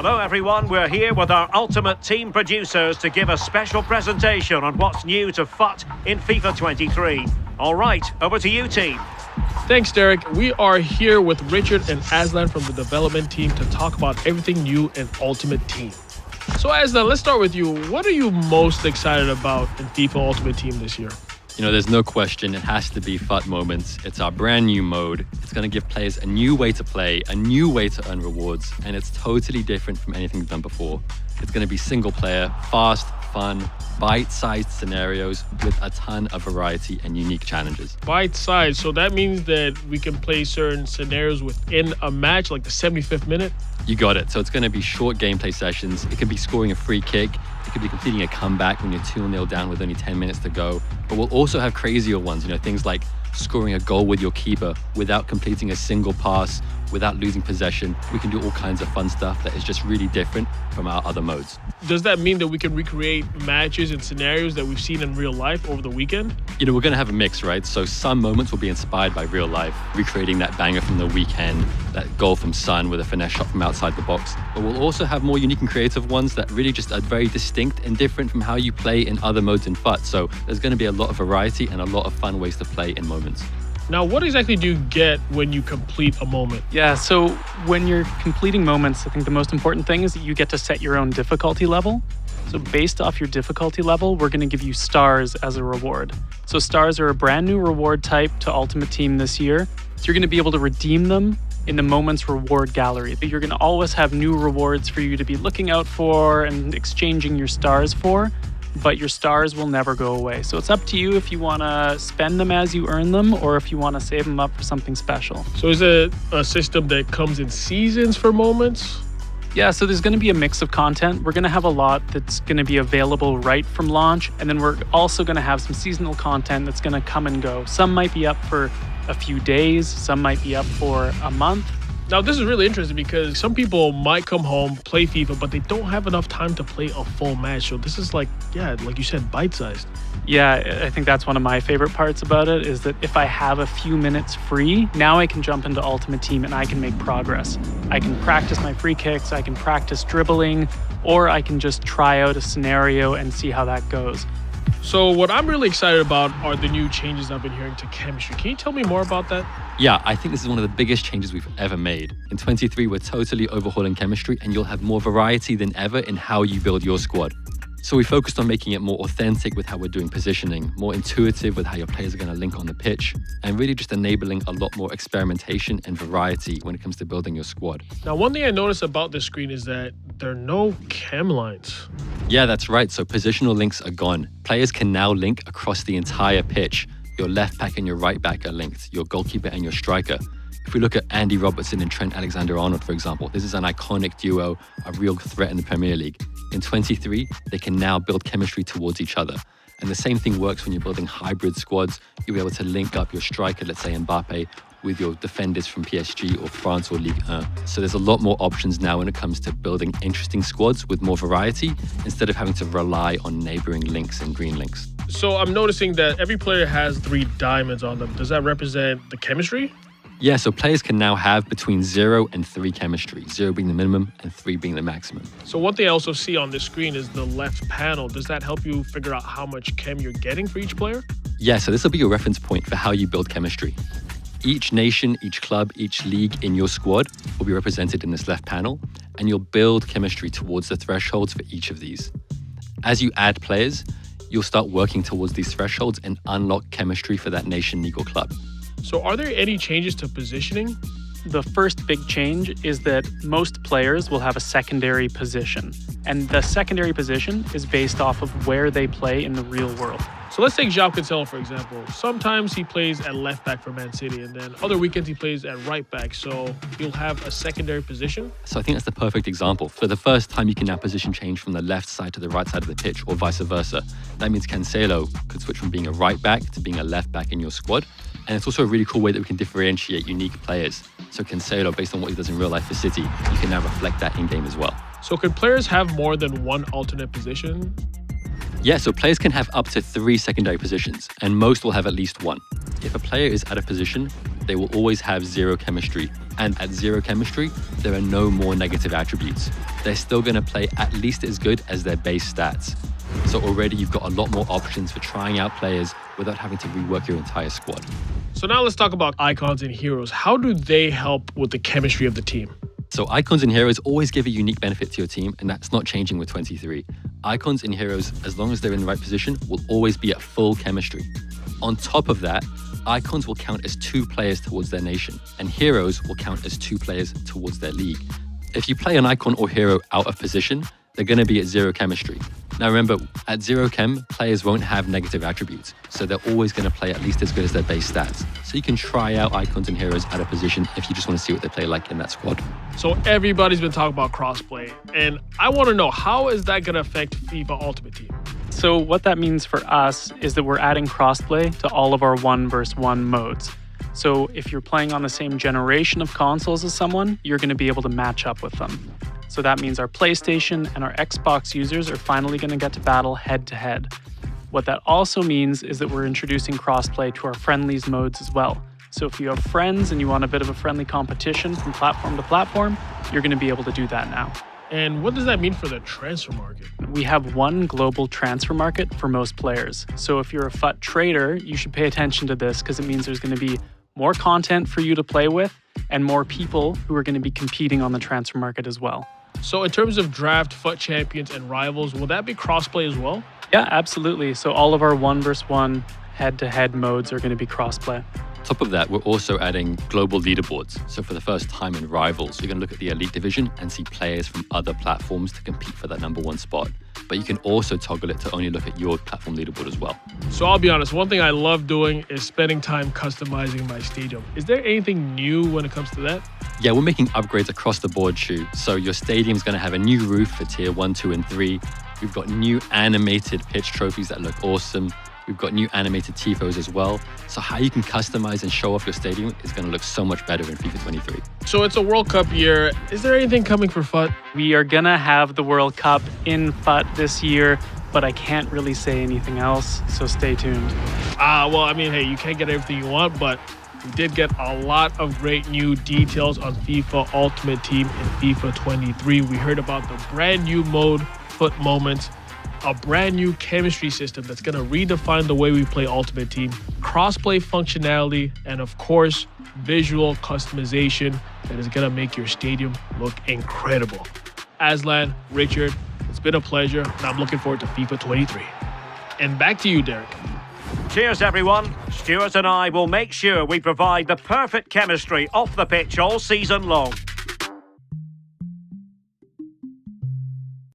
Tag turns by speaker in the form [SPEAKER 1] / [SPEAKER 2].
[SPEAKER 1] Hello everyone, we're here with our ultimate team producers to give a special presentation on what's new to FUT in FIFA 23. All right, over to you team.
[SPEAKER 2] Thanks, Derek. We are here with Richard and Aslan from the development team to talk about everything new in Ultimate Team. So Aslan, let's start with you. What are you most excited about in FIFA Ultimate Team this year?
[SPEAKER 3] You know, there's no question it has to be FUT Moments. It's our brand new mode. It's going to give players a new way to play, a new way to earn rewards, and it's totally different from anything we've done before. It's going to be single player, fast, fun, bite-sized scenarios with a ton of variety and unique challenges.
[SPEAKER 2] Bite-sized, so that means that we can play certain scenarios within a match, like the 75th minute?
[SPEAKER 3] You got it. So it's going to be short gameplay sessions. It could be scoring a free kick. It could be completing a comeback when you're 2-0 down with only 10 minutes to go. But we'll also have crazier ones, things like scoring a goal with your keeper without completing a single pass, without losing possession. We can do all kinds of fun stuff that is just really different from our other modes.
[SPEAKER 2] Does that mean that we can recreate matches and scenarios that we've seen in real life over the weekend?
[SPEAKER 3] We're going to have a mix, right? So some moments will be inspired by real life, recreating that banger from the weekend, that goal from Son with a finesse shot from outside the box. But we'll also have more unique and creative ones that really just are very distinct and different from how you play in other modes in FUT. So there's going to be a lot of variety and a lot of fun ways to play in moments.
[SPEAKER 2] Now, what exactly do you get when you complete a moment?
[SPEAKER 4] Yeah, so when you're completing moments, I think the most important thing is that you get to set your own difficulty level. So based off your difficulty level, we're going to give you stars as a reward. So stars are a brand new reward type to Ultimate Team this year. So you're going to be able to redeem them in the Moments Reward Gallery. You're going to always have new rewards for you to be looking out for and exchanging your stars for. But your stars will never go away. So it's up to you if you want to spend them as you earn them or if you want to save them up for something special.
[SPEAKER 2] So is it a system that comes in seasons for moments?
[SPEAKER 4] Yeah, so there's going to be a mix of content. We're going to have a lot that's going to be available right from launch. And then we're also going to have some seasonal content that's going to come and go. Some might be up for a few days. Some might be up for a month.
[SPEAKER 2] Now, this is really interesting because some people might come home, play FIFA, but they don't have enough time to play a full match. So this is like you said, bite-sized.
[SPEAKER 4] Yeah, I think that's one of my favorite parts about it is that if I have a few minutes free, now I can jump into Ultimate Team and I can make progress. I can practice my free kicks, I can practice dribbling, or I can just try out a scenario and see how that goes.
[SPEAKER 2] So what I'm really excited about are the new changes I've been hearing to chemistry. Can you tell me more about that?
[SPEAKER 3] Yeah, I think this is one of the biggest changes we've ever made. In 23, we're totally overhauling chemistry and you'll have more variety than ever in how you build your squad. So we focused on making it more authentic with how we're doing positioning, more intuitive with how your players are going to link on the pitch, and really just enabling a lot more experimentation and variety when it comes to building your squad.
[SPEAKER 2] Now, one thing I noticed about this screen is that there are no chem lines.
[SPEAKER 3] Yeah, that's right. So positional links are gone. Players can now link across the entire pitch. Your left back and your right back are linked, your goalkeeper and your striker. If we look at Andy Robertson and Trent Alexander-Arnold, for example, this is an iconic duo, a real threat in the Premier League. In 23, they can now build chemistry towards each other. And the same thing works when you're building hybrid squads. You'll be able to link up your striker, let's say Mbappe, with your defenders from PSG or France or Ligue 1. So there's a lot more options now when it comes to building interesting squads with more variety instead of having to rely on neighboring links and green links.
[SPEAKER 2] So I'm noticing that every player has 3 diamonds on them. Does that represent the chemistry?
[SPEAKER 3] Yeah, so players can now have between 0 and 3 chemistry, 0 being the minimum and 3 being the maximum.
[SPEAKER 2] So one thing I also see on this screen is the left panel. Does that help you figure out how much chem you're getting for each player?
[SPEAKER 3] Yeah, so this will be your reference point for how you build chemistry. Each nation, each club, each league in your squad will be represented in this left panel, and you'll build chemistry towards the thresholds for each of these. As you add players, you'll start working towards these thresholds and unlock chemistry for that nation, league, or club.
[SPEAKER 2] So are there any changes to positioning?
[SPEAKER 4] The first big change is that most players will have a secondary position. And the secondary position is based off of where they play in the real world.
[SPEAKER 2] So let's take João Cancelo, for example. Sometimes he plays at left back for Man City, and then other weekends he plays at right back. So he'll have a secondary position.
[SPEAKER 3] So I think that's the perfect example. For the first time, you can now position change from the left side to the right side of the pitch, or vice versa. That means Cancelo could switch from being a right back to being a left back in your squad. And it's also a really cool way that we can differentiate unique players. So Cancelo, based on what he does in real life for City, you can now reflect that in-game as well.
[SPEAKER 2] So can players have more than one alternate position?
[SPEAKER 3] Yeah, so players can have up to 3 secondary positions, and most will have at least one. If a player is out of position, they will always have zero chemistry. And at zero chemistry, there are no more negative attributes. They're still going to play at least as good as their base stats. So already you've got a lot more options for trying out players without having to rework your entire squad.
[SPEAKER 2] So now let's talk about icons and heroes. How do they help with the chemistry of the team?
[SPEAKER 3] So icons and heroes always give a unique benefit to your team, and that's not changing with 23. Icons and heroes, as long as they're in the right position, will always be at full chemistry. On top of that, icons will count as 2 players towards their nation, and heroes will count as 2 players towards their league. If you play an icon or hero out of position, they're going to be at zero chemistry. Now remember, at zero chem, players won't have negative attributes, so they're always going to play at least as good as their base stats. So you can try out icons and heroes out of position if you just want to see what they play like in that squad.
[SPEAKER 2] So everybody's been talking about crossplay, and I want to know, how is that going to affect FIFA Ultimate Team?
[SPEAKER 4] So what that means for us is that we're adding crossplay to all of our 1 versus 1 modes. So if you're playing on the same generation of consoles as someone, you're going to be able to match up with them. So that means our PlayStation and our Xbox users are finally going to get to battle head-to-head. What that also means is that we're introducing crossplay to our friendlies modes as well. So if you have friends and you want a bit of a friendly competition from platform to platform, you're going to be able to do that now.
[SPEAKER 2] And what does that mean for the transfer market?
[SPEAKER 4] We have one global transfer market for most players. So if you're a FUT trader, you should pay attention to this because it means there's going to be more content for you to play with and more people who are going to be competing on the transfer market as well.
[SPEAKER 2] So in terms of draft, FUT champions, and rivals, will that be crossplay as well?
[SPEAKER 4] Yeah, absolutely. So all of our 1 versus 1 head-to-head modes are going to be crossplay.
[SPEAKER 3] On top of that, we're also adding global leaderboards. So for the first time in Rivals, you're going to look at the Elite Division and see players from other platforms to compete for that #1 spot. But you can also toggle it to only look at your platform leaderboard as well.
[SPEAKER 2] So I'll be honest, one thing I love doing is spending time customizing my stadium. Is there anything new when it comes to that?
[SPEAKER 3] Yeah, we're making upgrades across the board, Shu. So your stadium's going to have a new roof for tier 1, 2, and 3. We've got new animated pitch trophies that look awesome. We've got new animated tifos as well. So how you can customize and show off your stadium is going to look so much better in FIFA 23.
[SPEAKER 2] So it's a World Cup year. Is there anything coming for FUT?
[SPEAKER 4] We are going to have the World Cup in FUT this year, but I can't really say anything else, so stay tuned.
[SPEAKER 2] Well, I mean, hey, you can't get everything you want, but we did get a lot of great new details on FIFA Ultimate Team in FIFA 23. We heard about the brand new mode, FUT Moments, a brand new chemistry system that's going to redefine the way we play Ultimate Team, crossplay functionality, and of course, visual customization that is going to make your stadium look incredible. Aslan, Richard, it's been a pleasure, and I'm looking forward to FIFA 23. And back to you, Derek.
[SPEAKER 1] Cheers, everyone. Stuart and I will make sure we provide the perfect chemistry off the pitch all season long.